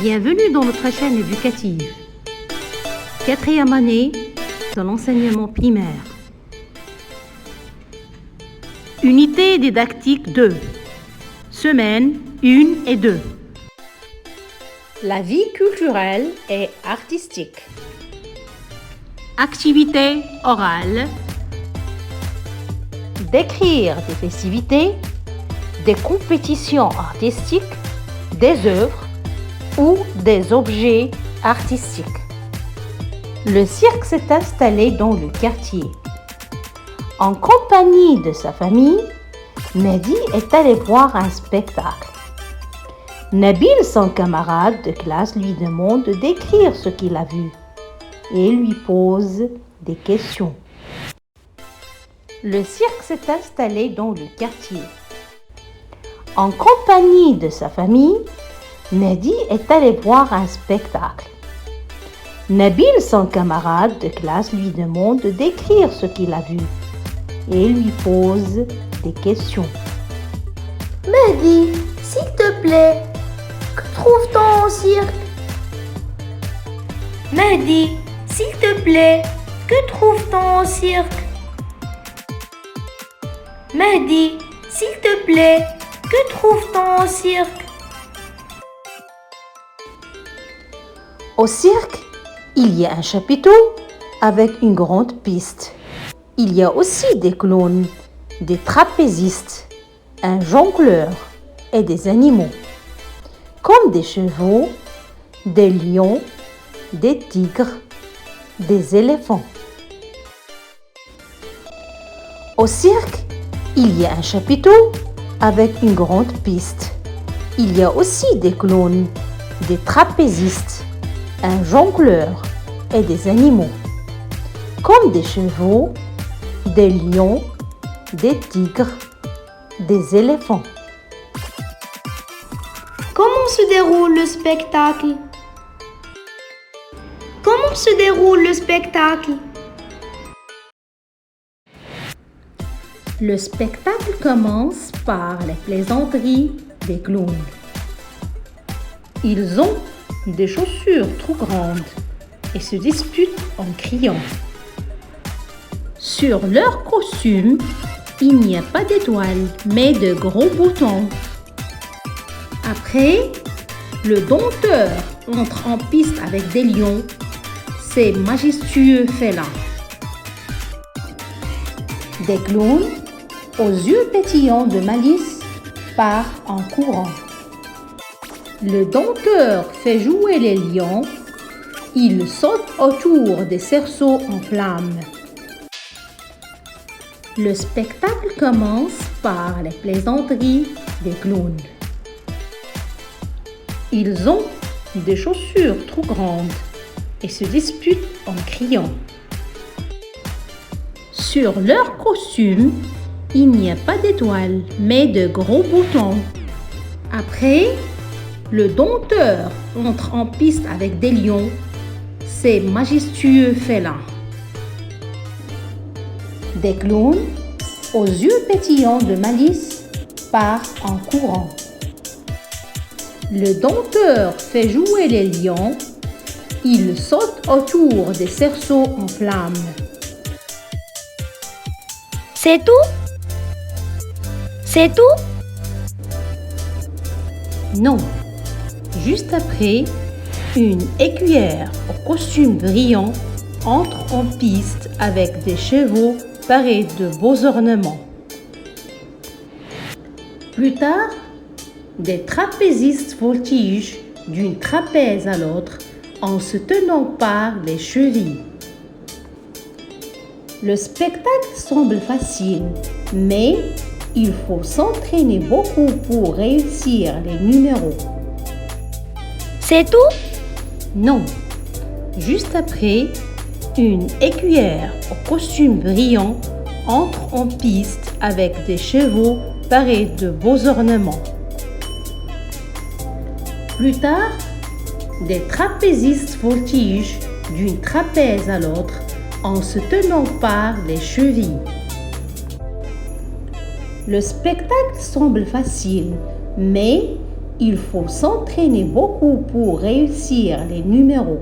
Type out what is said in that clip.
Bienvenue dans notre chaîne éducative. 4e année de l'enseignement primaire. Unité didactique 2. Semaine 1 et 2. La vie culturelle et artistique. Activité orale. Décrire des festivités, des compétitions artistiques, des œuvres ou des objets artistiques. Le cirque s'est installé dans le quartier. En compagnie de sa famille, Mehdi est allé voir un spectacle. Nabil, son camarade de classe, lui demande de décrire ce qu'il a vu et lui pose des questions. Le cirque s'est installé dans le quartier. En compagnie de sa famille, Mehdi est allé voir un spectacle. Nabil, son camarade de classe, lui demande de décrire ce qu'il a vu et lui pose des questions. Mehdi, s'il te plaît, que trouve-t-on au cirque? Mehdi, s'il te plaît, que trouve-t-on au cirque? Mehdi, s'il te plaît, que trouve-t-on au cirque? Au cirque, il y a un chapiteau avec une grande piste. Il y a aussi des clowns, des trapézistes, un jongleur et des animaux, comme des chevaux, des lions, des tigres, des éléphants. Au cirque, il y a un chapiteau avec une grande piste. Il y a aussi des clowns, des trapézistes, un jongleur et des animaux, comme des chevaux, des lions, des tigres, des éléphants. Comment se déroule le spectacle? Comment se déroule le spectacle? Le spectacle commence par les plaisanteries des clowns. Ils ont des chaussures trop grandes et se disputent en criant. Sur leur costume, il n'y a pas d'étoiles, mais de gros boutons. Après, le dompteur entre en piste avec des lions, ces majestueux félins. Des clowns, aux yeux pétillants de malice, partent en courant. Le dompteur fait jouer les lions. Ils sautent autour des cerceaux en flammes. Le spectacle commence par les plaisanteries des clowns. Ils ont des chaussures trop grandes et se disputent en criant. Sur leur costume, il n'y a pas d'étoiles, mais de gros boutons. Après, le dompteur entre en piste avec des lions, ces majestueux félins. Des clowns, aux yeux pétillants de malice, partent en courant. Le dompteur fait jouer les lions. Ils sautent autour des cerceaux en flammes. C'est tout? C'est tout? Non. Juste après, une écuyère au costume brillant entre en piste avec des chevaux parés de beaux ornements. Plus tard, des trapézistes voltigent d'une trapèze à l'autre en se tenant par les chevilles. Le spectacle semble facile, mais il faut s'entraîner beaucoup pour réussir les numéros. C'est tout? Non. Juste après, une écuyère au costume brillant entre en piste avec des chevaux parés de beaux ornements. Plus tard, des trapézistes voltigent d'une trapèze à l'autre en se tenant par les chevilles. Le spectacle semble facile, mais Il faut s'entraîner beaucoup pour réussir les numéros.